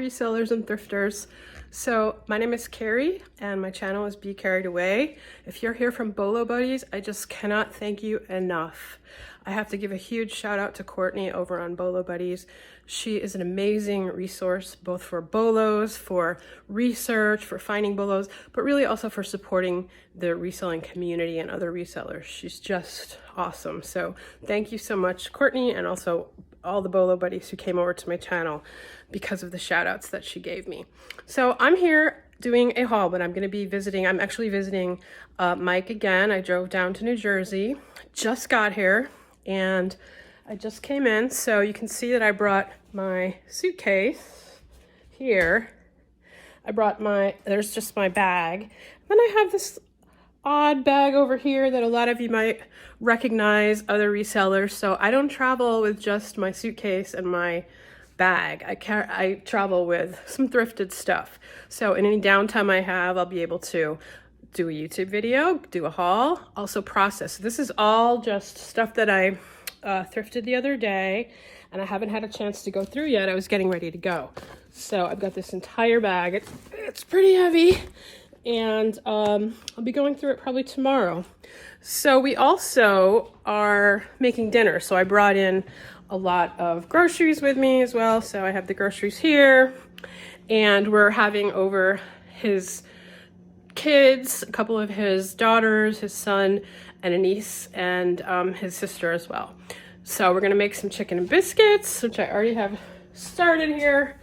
resellers and thrifters. So my name is Carrie and my channel is Be Carried Away. If you're here from Bolo Buddies, I just cannot thank you enough. I have to give a huge shout out to Courtney over on Bolo Buddies. She is an amazing resource, both for bolos, for research, for finding bolos, but really also for supporting the reselling community and other resellers. She's just awesome. So thank you so much, Courtney, and also all the Bolo Buddies who came over to my channel because of the shout outs that she gave me. So I'm here doing a haul, but I'm actually visiting Mike again. I drove down to New Jersey, just got here, and I just came in. So you can see that I brought my suitcase here. There's just my bag. Then I have this odd bag over here that a lot of you might recognize, other resellers. So I don't travel with just my suitcase and my bag. I travel with some thrifted stuff. So in any downtime I have, I'll be able to do a YouTube video, do a haul, also process. This is all just stuff that I thrifted the other day and I haven't had a chance to go through yet. I was getting ready to go. So I've got this entire bag. It's pretty heavy, and I'll be going through it probably tomorrow. So we also are making dinner. So I brought in a lot of groceries with me as well. So I have the groceries here, and we're having over his kids, a couple of his daughters, his son, and a niece, and his sister as well. So we're gonna make some chicken and biscuits, which I already have started here,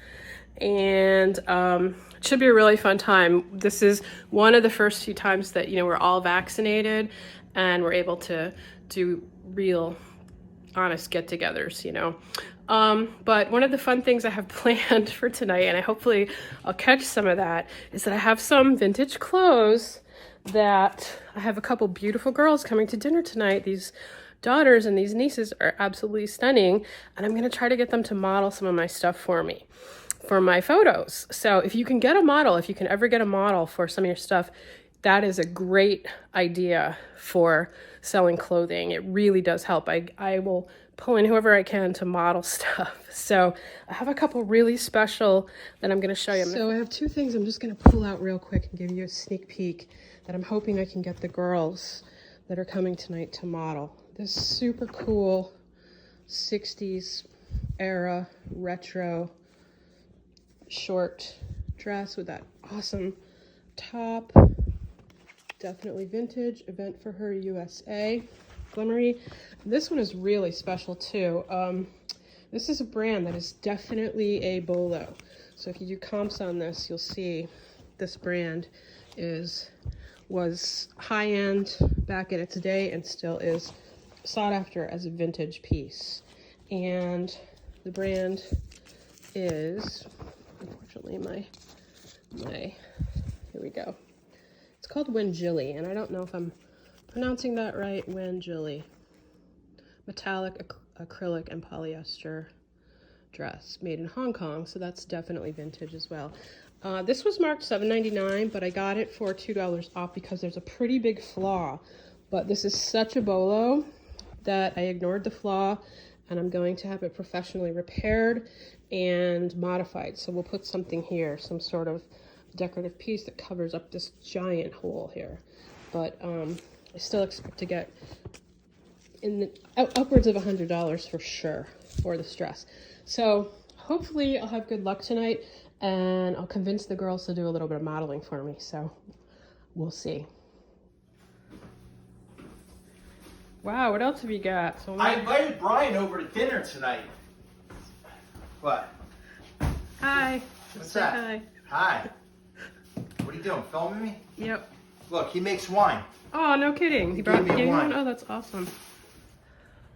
and it should be a really fun time. This is one of the first few times that, we're all vaccinated and we're able to do real honest get-togethers, but one of the fun things I have planned for tonight, and hopefully I'll catch some of that, is that I have some vintage clothes that I have a couple beautiful girls coming to dinner tonight. These daughters and these nieces are absolutely stunning, and I'm going to try to get them to model some of my stuff for me for my photos. So if you can ever get a model for some of your stuff, that is a great idea for selling clothing. It really does help. I will pull in whoever I can to model stuff. So I have a couple really special that I'm going to show you. So I have two things I'm just going to pull out real quick and give you a sneak peek that I'm hoping I can get the girls that are coming tonight to model. This super cool 60s era retro short dress with that awesome top. Definitely vintage. Event for Her USA. Glimmery. This one is really special too. This is a brand that is definitely a bolo. So if you do comps on this, you'll see this brand was high-end back in its day and still is sought after as a vintage piece. And the brand is, unfortunately, here we go. It's called Wangili, and I don't know if I'm pronouncing that right. Wangili. Metallic acrylic and polyester dress made in Hong Kong, so that's definitely vintage as well. This was marked $7.99, but I got it for $2 off because there's a pretty big flaw. But this is such a bolo that I ignored the flaw, and I'm going to have it professionally repaired and modified. So we'll put something here, some sort of decorative piece that covers up this giant hole here. But I still expect to get upwards of $100 for sure for this dress. So hopefully I'll have good luck tonight, and I'll convince the girls to do a little bit of modeling for me. So we'll see. Wow, what else have you got? So I invited Brian over to dinner tonight. What? Hi. What's Say that? Hi. What are you doing? Filming me? Yep. Look, he makes wine. Oh, no kidding. He brought me wine. Oh, that's awesome.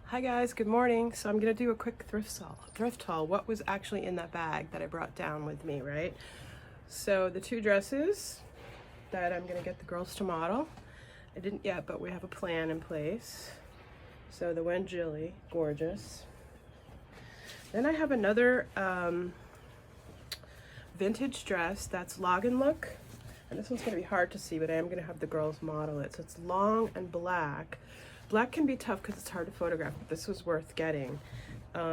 Hi guys, good morning. So I'm gonna do a quick thrift haul. What was actually in that bag that I brought down with me, right? So the two dresses that I'm gonna get the girls to model. I didn't yet, but we have a plan in place. So the Wangili, gorgeous. Then I have another vintage dress that's log and look. And this one's gonna be hard to see, but I am gonna have the girls model it. So it's long and black. Black can be tough because it's hard to photograph, but this was worth getting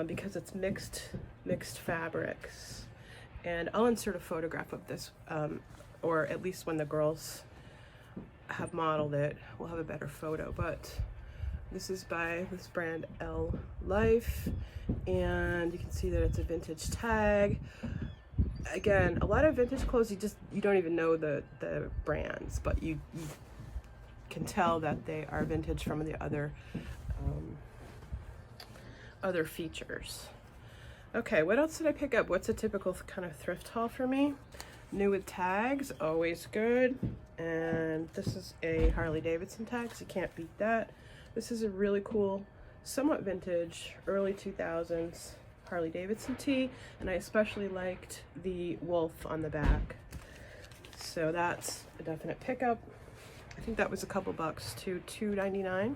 because it's mixed fabrics. And I'll insert a photograph of this, or at least when the girls have modeled it, we'll have a better photo. But this is by this brand L Life, and you can see that it's a vintage tag. Again, a lot of vintage clothes, you don't even know the brands, but you can tell that they are vintage from the other features. Okay, what else did I pick up? What's a typical kind of thrift haul for me? New with tags, always good. And this is a Harley Davidson tag, so you can't beat that. This is a really cool, somewhat vintage, early 2000s Harley Davidson tee, and I especially liked the wolf on the back. So that's a definite pickup. I think that was a couple bucks to $2.99.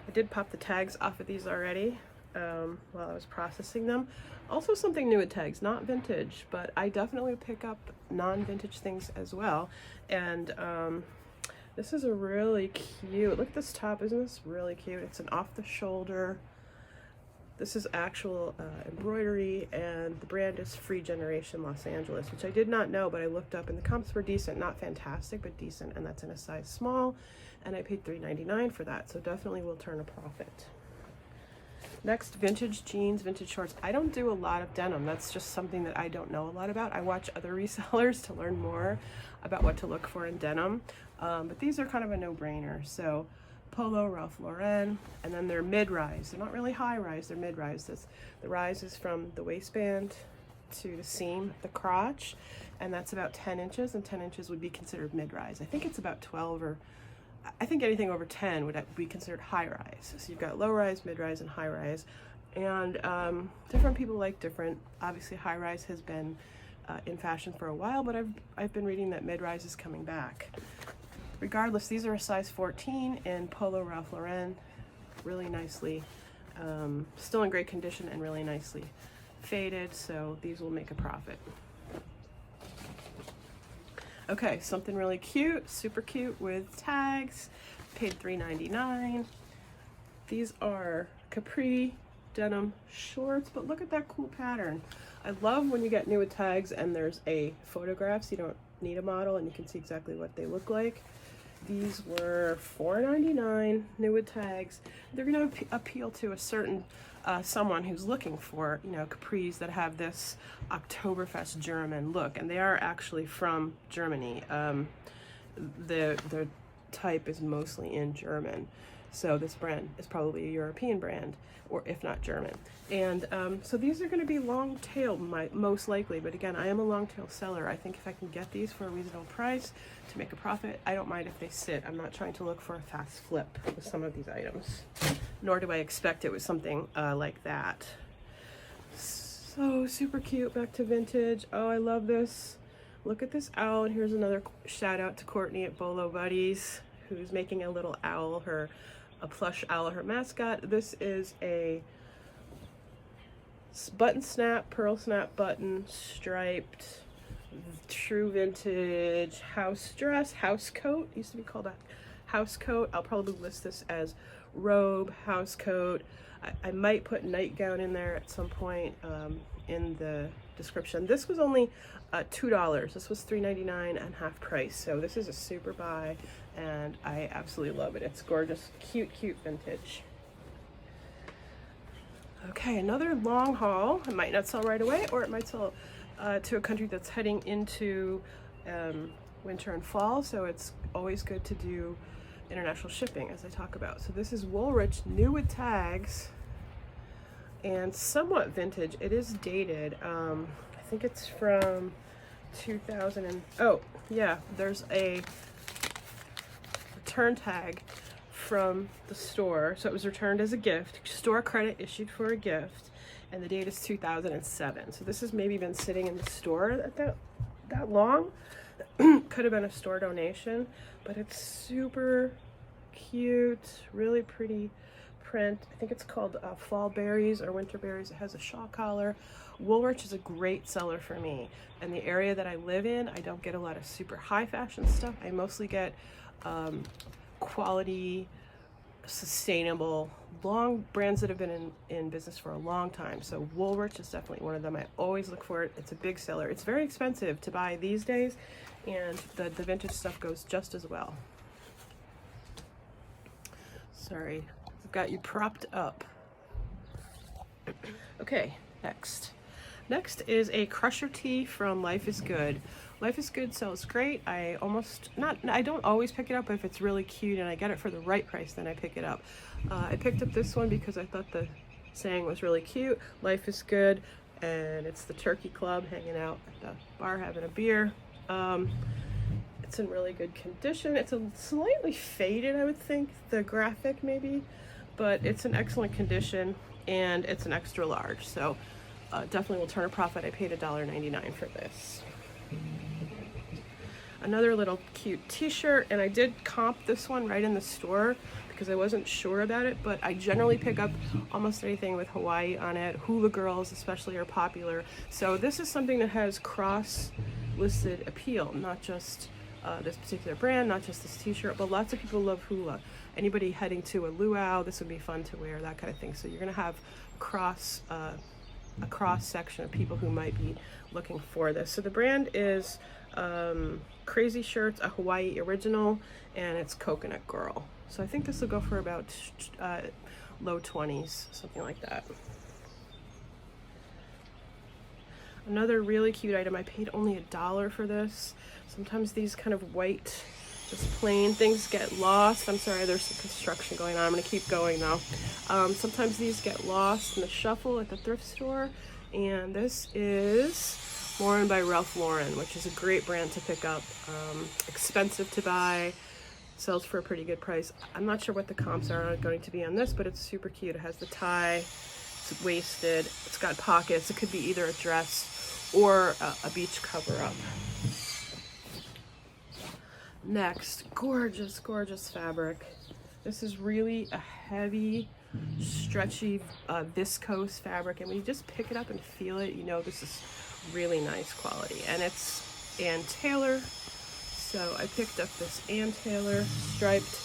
I did pop the tags off of these already while I was processing them. Also something new with tags, not vintage, but I definitely pick up non-vintage things as well. And this is a really cute, look at this top, isn't this really cute? It's an off the shoulder. This is actual embroidery, and the brand is Free Generation Los Angeles, which I did not know, but I looked up and the comps were decent, not fantastic, but decent, and that's in a size small, and I paid $3.99 for that, so definitely will turn a profit. Next, vintage jeans, vintage shorts. I don't do a lot of denim. That's just something that I don't know a lot about. I watch other resellers to learn more about what to look for in denim, but these are kind of a no-brainer. So Polo, Ralph Lauren, and then they're mid-rise. They're not really high-rise, they're mid-rise. The rise is from the waistband to the seam, the crotch, and that's about 10 inches, and 10 inches would be considered mid-rise. I think it's about 12, or I think anything over 10 would be considered high-rise. So you've got low-rise, mid-rise, and high-rise. And different people like different. Obviously, high-rise has been in fashion for a while, but I've been reading that mid-rise is coming back. Regardless, these are a size 14 in Polo Ralph Lauren, really nicely, still in great condition and really nicely faded, so these will make a profit. Okay, something really cute, super cute with tags, paid $3.99. These are capri denim shorts, but look at that cool pattern. I love when you get new with tags and there's a photograph, so you don't need a model and you can see exactly what they look like. These were $4.99, new with tags. They're going to appeal to a certain someone who's looking for, you know, capris that have this Oktoberfest German look, and they are actually from Germany. The type is mostly in German, so this brand is probably a European brand, or if not German. And so these are going to be long tail, most likely, but again, I am a long tail seller. I think if I can get these for a reasonable price to make a profit, I don't mind if they sit. I'm not trying to look for a fast flip with some of these items, nor do I expect it with something like that. So super cute, back to vintage. Oh, I love this. Look at this owl, and here's another shout out to Courtney at Bolo Buddies, who's making a little owl, a plush owl, her mascot. This is a button snap, pearl snap button, striped, true vintage house dress, house coat. Used to be called a house coat. I'll probably list this as robe, house coat. I might put nightgown in there at some point in the description. This was only $2. This was $3.99 and half price. So this is a super buy, and I absolutely love it. It's gorgeous, cute, cute vintage. Okay, another long haul. It might not sell right away, or it might sell to a country that's heading into winter and fall, so it's always good to do international shipping, as I talk about. So this is Woolrich, new with tags, and somewhat vintage. It is dated. I think it's from 2000 and, oh yeah, there's a return tag from the store, so it was returned as a gift, store credit issued for a gift, and the date is 2007. So this has maybe been sitting in the store at that long. Could have been a store donation, but it's super cute, really pretty print. I think it's called fall berries or winter berries. It has a shawl collar. Woolrich is a great seller for me, and the area that I live in, I don't get a lot of super high fashion stuff. I mostly get quality sustainable, long brands that have been in business for a long time. So Woolrich is definitely one of them. I always look for it. It's a big seller. It's very expensive to buy these days, and the vintage stuff goes just as well. Sorry, I've got you propped up. Okay, next. Next is a crusher tee from Life is Good. Life is Good sells great. I don't always pick it up, but if it's really cute and I get it for the right price, then I pick it up. I picked up this one because I thought the saying was really cute. Life is good, and it's the Turkey Club hanging out at the bar having a beer. It's in really good condition. It's a slightly faded, I would think, the graphic maybe, but it's in excellent condition, and it's an extra large, so definitely will turn a profit. I paid $1.99 for this. Another little cute t-shirt, and I did comp this one right in the store because I wasn't sure about it, but I generally pick up almost anything with Hawaii on it. Hula girls especially are popular, so this is something that has cross-listed appeal, not just this particular brand, not just this t-shirt, but lots of people love hula. Anybody heading to a luau, this would be fun to wear, that kind of thing. So you're going to have a cross section of people who might be looking for this. So the brand is Crazy Shirts, a Hawaii original, and it's Coconut Girl. So I think this will go for about low 20s, something like that. Another really cute item, I paid only $1 for this. Sometimes these kind of white, just plain things get lost. I'm sorry, there's some construction going on. I'm gonna keep going though. Sometimes these get lost in the shuffle at the thrift store. And this is Lauren by Ralph Lauren, which is a great brand to pick up. Expensive to buy, sells for a pretty good price. I'm not sure what the comps are going to be on this, but it's super cute. It has the tie, it's waisted, it's got pockets. It could be either a dress or a beach cover-up. Next, gorgeous, gorgeous fabric. This is really a heavy, stretchy, viscose fabric, and when you just pick it up and feel it, you know this is really nice quality. And it's Ann Taylor, so I picked up this Ann Taylor striped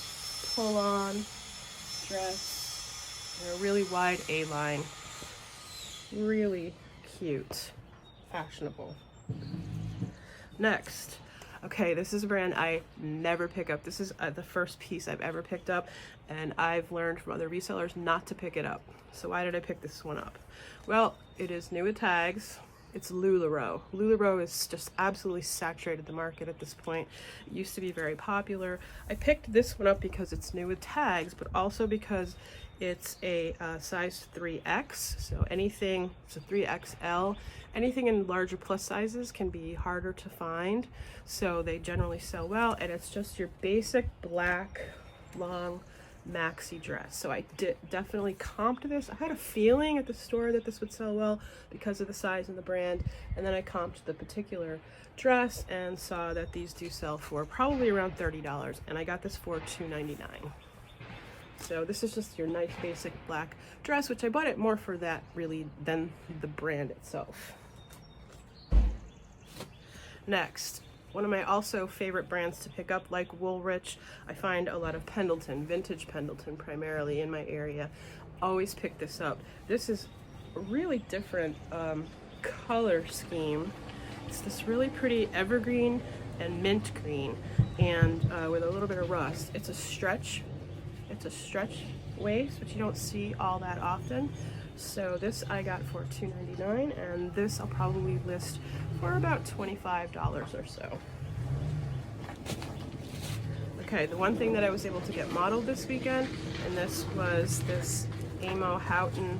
pull-on dress in a really wide A-line. Really cute, fashionable. Next. Okay, this is a brand I never pick up. This is the first piece I've ever picked up, and I've learned from other resellers not to pick it up. So why did I pick this one up? Well, it is new with tags. It's LuLaRoe. LuLaRoe is just absolutely saturated the market at this point. It used to be very popular. I picked this one up because it's new with tags, but also because it's a size 3X, so anything, it's a 3XL. Anything in larger plus sizes can be harder to find, so they generally sell well, and it's just your basic black long maxi dress. So I definitely comped this. I had a feeling at the store that this would sell well because of the size and the brand, and then I comped the particular dress and saw that these do sell for probably around $30, and I got this for $2.99. So this is just your nice basic black dress, which I bought it more for that really than the brand itself. Next, one of my also favorite brands to pick up, like Woolrich, I find a lot of Pendleton, vintage Pendleton primarily in my area. Always pick this up. This is a really different color scheme. It's this really pretty evergreen and mint green, and with a little bit of rust. It's a stretch waist, which you don't see all that often. So this I got for $2.99, and this I'll probably list for about $25 or so. Okay, the one thing that I was able to get modeled this weekend, and this was this Amo Houghton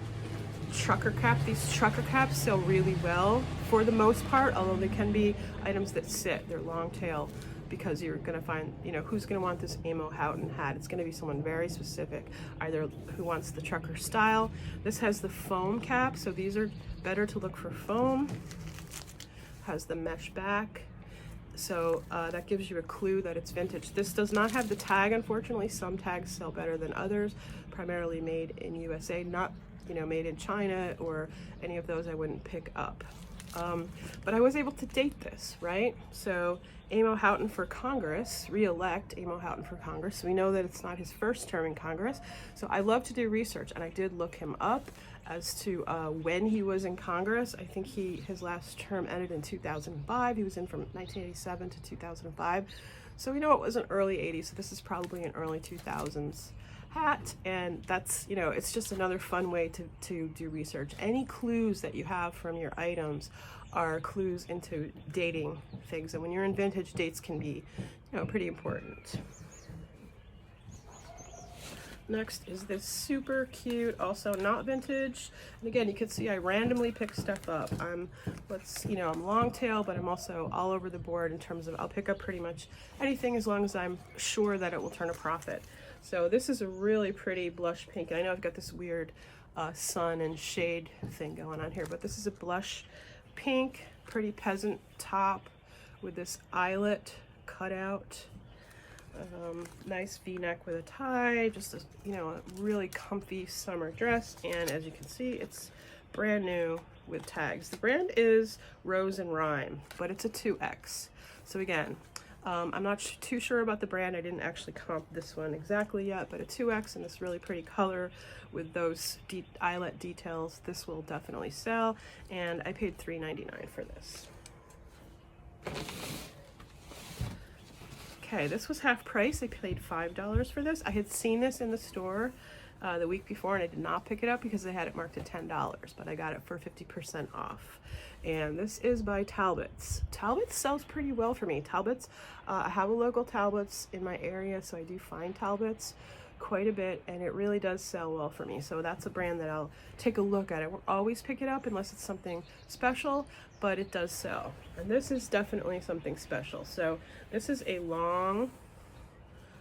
trucker cap. These trucker caps sell really well for the most part, although they can be items that sit. They're long tail, because you're going to find, you know, who's going to want this Amo Houghton hat? It's going to be someone very specific, either who wants the trucker style. This has the foam cap, so these are better to look for foam. Has the mesh back, so that gives you a clue that it's vintage. This does not have the tag, unfortunately. Some tags sell better than others, primarily made in USA, not, you know, made in China or any of those I wouldn't pick up. But I was able to date this, right? So Amo Houghton for Congress, re-elect Amo Houghton for Congress. So we know that it's not his first term in Congress. So I love to do research, and I did look him up as to when he was in Congress. I think his last term ended in 2005. He was in from 1987 to 2005. So we know it was an early 80s, so this is probably an early 2000s hat, and that's, you know, it's just another fun way to do research. Any clues that you have from your items are clues into dating things, and when you're in vintage, dates can be, you know, pretty important. Next is this super cute, also not vintage. And again, you can see I randomly pick stuff up. I'm long tail, but I'm also all over the board in terms of I'll pick up pretty much anything as long as I'm sure that it will turn a profit. So this is a really pretty blush pink. And I know I've got this weird sun and shade thing going on here, but this is a blush pink, pretty peasant top with this eyelet cutout. Nice v-neck with a tie, just a, you know, a really comfy summer dress. And as you can see, it's brand new with tags. The brand is Rose and Rhyme, but it's a 2X. So again, I'm not too sure about the brand. I didn't actually comp this one exactly yet, but a 2X in this really pretty color with those eyelet details, this will definitely sell. And I paid $3.99 for this. Okay, this was half price. I paid $5 for this. I had seen this in the store the week before, and I did not pick it up because they had it marked at $10, but I got it for 50% off. And this is by Talbot's. Talbot's sells pretty well for me. Talbot's, I have a local Talbot's in my area, so I do find Talbot's quite a bit, and it really does sell well for me. So that's a brand that I'll take a look at. I won't always pick it up unless it's something special, but it does sell. And this is definitely something special. So this is a long,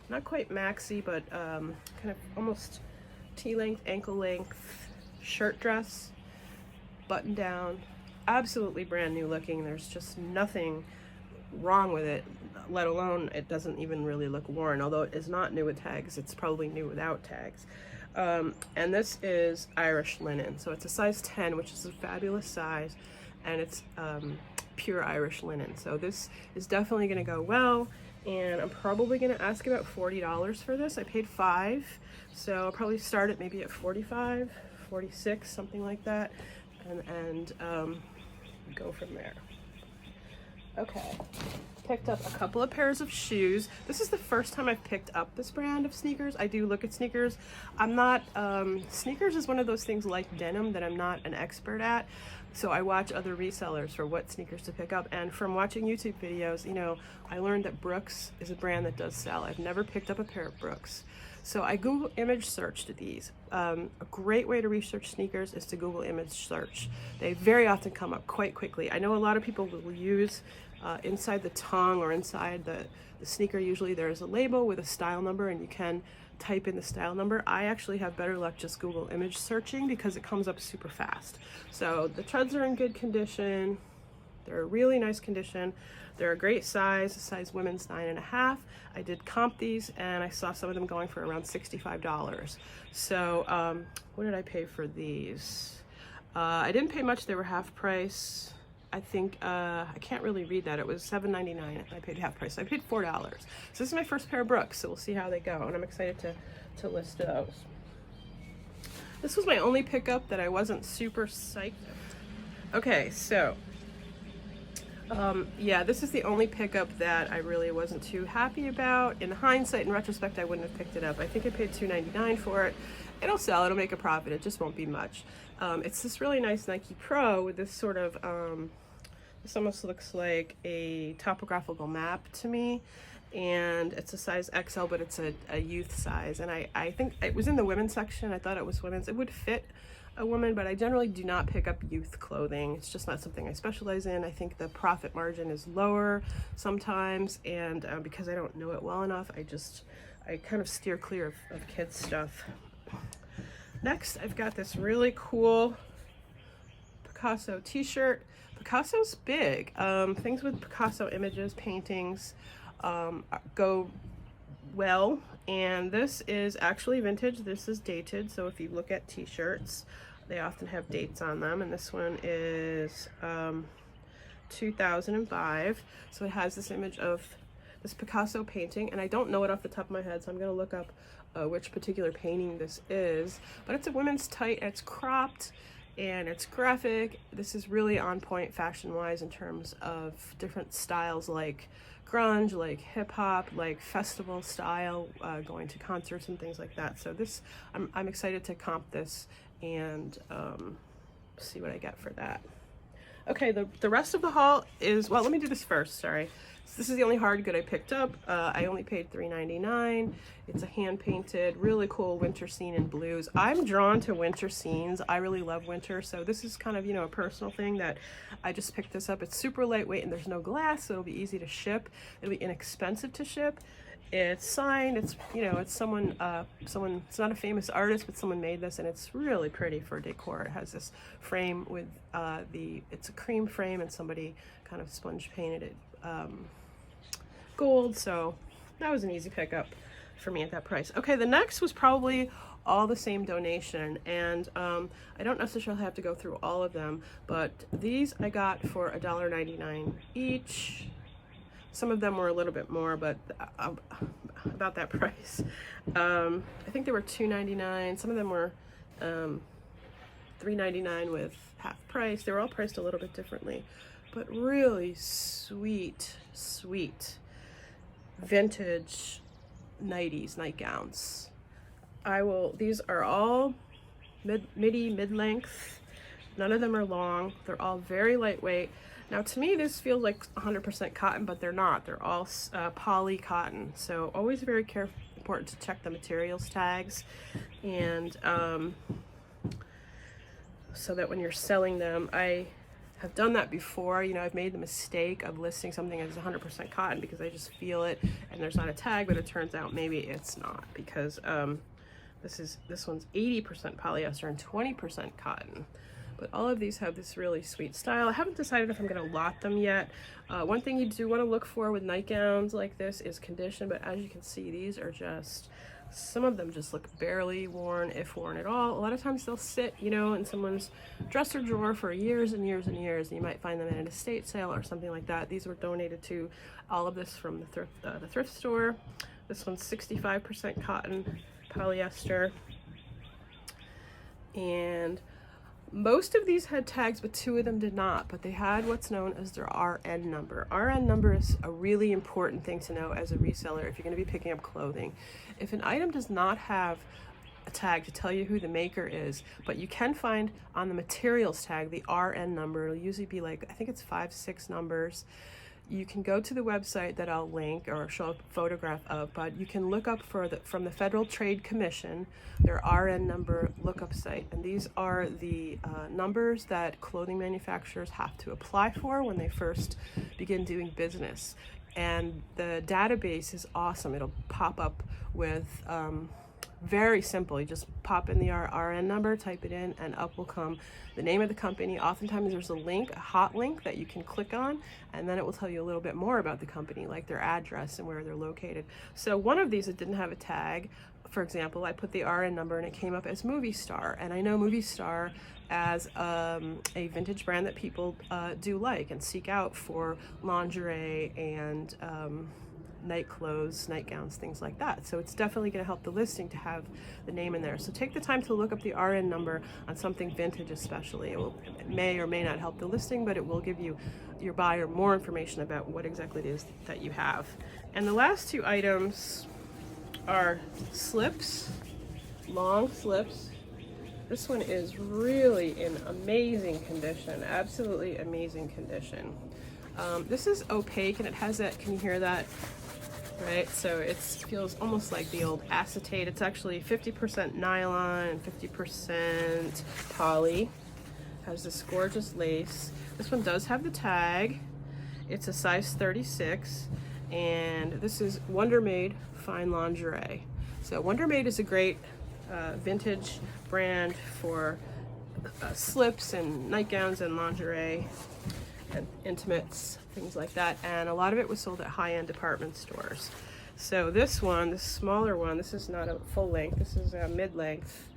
not quite maxi, but kind of almost T-length, ankle length shirt dress, button down, absolutely brand new looking. There's just nothing wrong with it, let alone it doesn't even really look worn, although it is not new with tags. It's probably new without tags. And this is Irish linen, so it's a size 10, which is a fabulous size, and it's pure Irish linen. So this is definitely going to go well, and I'm probably going to ask about $40 for this. I paid $5, so I'll probably start it maybe at $45, $46, something like that, and go from there. Okay, picked up a couple of pairs of shoes. This is the first time I've picked up this brand of sneakers. I do look at sneakers. I'm not, sneakers is one of those things like denim that I'm not an expert at. So I watch other resellers for what sneakers to pick up. And from watching YouTube videos, you know, I learned that Brooks is a brand that does sell. I've never picked up a pair of Brooks. So I Google image searched these. A great way to research sneakers is to Google image search. They very often come up quite quickly. I know a lot of people will use inside the tongue or inside the sneaker, usually there's a label with a style number, and you can type in the style number. I actually have better luck just Google image searching because it comes up super fast. So the treads are in good condition. They're a really nice condition. They're a great size, size women's 9.5. I did comp these, and I saw some of them going for around $65. So what did I pay for these? I didn't pay much. They were half price. I think, I can't really read that. It was $7.99. I paid half price. So I paid $4. So this is my first pair of Brooks, so we'll see how they go, and I'm excited to list those. This was my only pickup that I wasn't super psyched. Okay, so yeah, this is the only pickup that I really wasn't too happy about. In hindsight, in retrospect, I wouldn't have picked it up. I think I paid $2.99 for it. It'll sell, it'll make a profit, it just won't be much. It's this really nice Nike Pro with this sort of, this almost looks like a topographical map to me. And it's a size XL, but it's a youth size. And I think it was in the women's section. I thought it was women's. It would fit a woman, but I generally do not pick up youth clothing. It's just not something I specialize in. I think the profit margin is lower sometimes, and because I don't know it well enough, I kind of steer clear of kids stuff. Next, I've got this really cool Picasso t-shirt. Picasso's big. Things with Picasso images, paintings, go well, and this is actually vintage. This is dated, so if you look at t-shirts, they often have dates on them, and this one is 2005. So it has this image of this Picasso painting, and I don't know it off the top of my head, so I'm gonna look up which particular painting this is. But it's a women's tight, and it's cropped, and it's graphic. This is really on point fashion-wise in terms of different styles like grunge, like hip-hop, like festival style, going to concerts and things like that. So this, I'm excited to comp this and see what I get for that. Okay, the rest of the haul is, well, let me do this first, sorry. So this is the only hard good I picked up. I only paid $3.99. It's a hand-painted, really cool winter scene in blues. I'm drawn to winter scenes. I really love winter, so this is kind of, you know, a personal thing that I just picked this up. It's super lightweight and there's no glass, so it'll be easy to ship. It'll be inexpensive to ship. It's signed, it's, you know, it's someone, it's not a famous artist, but someone made this, and it's really pretty for decor. It has this frame with it's a cream frame, and somebody kind of sponge painted it gold, so that was an easy pickup for me at that price. Okay, the next was probably all the same donation, and I don't necessarily have to go through all of them, but these I got for $1.99 each. Some of them were a little bit more, but about that price. I think they were $2.99. Some of them were $3.99 with half price. They were all priced a little bit differently, but really sweet vintage nighties, nightgowns. These are all mid-length. None of them are long. They're all very lightweight. Now, to me, this feels like 100% cotton, but they're not. They're all poly cotton. So always very important to check the materials tags, and so that when you're selling them, I have done that before. You know, I've made the mistake of listing something as 100% cotton because I just feel it, and there's not a tag, but it turns out maybe it's not, because this one's 80% polyester and 20% cotton. But all of these have this really sweet style. I haven't decided if I'm gonna lot them yet. One thing you do wanna look for with nightgowns like this is condition, but as you can see, these are just, some of them just look barely worn, if worn at all. A lot of times they'll sit, you know, in someone's dresser drawer for years and years and years, and you might find them at an estate sale or something like that. These were donated to, all of this from the thrift store. This one's 65% cotton, polyester, and most of these had tags, but 2 of them did not, but they had what's known as their RN number. RN number is a really important thing to know as a reseller if you're going to be picking up clothing. If an item does not have a tag to tell you who the maker is, but you can find on the materials tag the RN number. It'll usually be like, I think it's 5-6 numbers. You can go to the website that I'll link or show a photograph of, but you can look up from the Federal Trade Commission, their RN number lookup site. And these are the numbers that clothing manufacturers have to apply for when they first begin doing business. And the database is awesome. It'll pop up with very simple. You just pop in the RN number, type it in, and up will come the name of the company. Oftentimes there's a link, a hot link that you can click on, and then it will tell you a little bit more about the company, like their address and where they're located. So one of these that didn't have a tag, for example, I put the RN number and it came up as Movie Star, and I know Movie Star as a vintage brand that people do like and seek out for lingerie and night clothes, nightgowns, things like that. So it's definitely going to help the listing to have the name in there. So take the time to look up the RN number on something vintage especially. It may or may not help the listing, but it will give you, your buyer, more information about what exactly it is that you have. And the last 2 items are slips, long slips. This one is really in amazing condition, absolutely amazing condition. This is opaque and it has that, can you hear that? Right, so it feels almost like the old acetate. It's actually 50% nylon and 50% poly. Has this gorgeous lace. This one does have the tag. It's a size 36, and this is Wonder Made Fine Lingerie. So Wonder Made is a great vintage brand for slips and nightgowns and lingerie and intimates, things like that, and a lot of it was sold at high-end department stores. So this one, this smaller one, this is not a full length, this is a mid-length,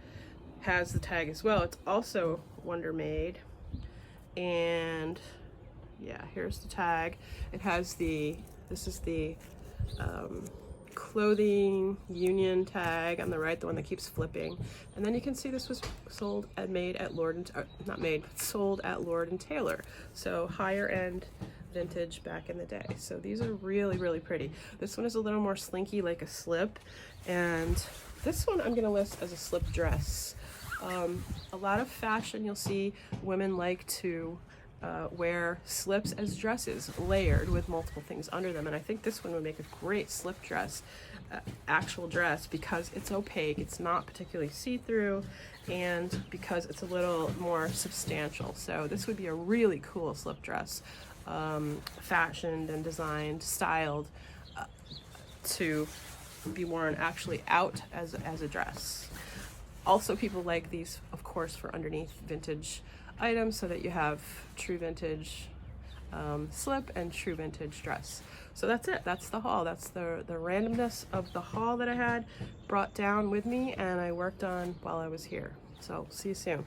has the tag as well. It's also Wonder Made, and Yeah, here's the tag. It has this is the clothing union tag on the right, the one that keeps flipping. And then you can see this was sold and made at sold at Lord & Taylor. So higher end vintage back in the day. So these are really, really pretty. This one is a little more slinky, like a slip. And this one I'm gonna list as a slip dress. A lot of fashion, you'll see women like to wear slips as dresses, layered with multiple things under them. And I think this one would make a great slip dress, actual dress, because it's opaque, it's not particularly see-through, and because it's a little more substantial. So this would be a really cool slip dress, fashioned and designed, styled to be worn actually out as a dress. Also, people like these, of course, for underneath vintage items, so that you have true vintage slip and true vintage dress. So that's it. That's the haul. That's the randomness of the haul that I had brought down with me and I worked on while I was here. So see you soon.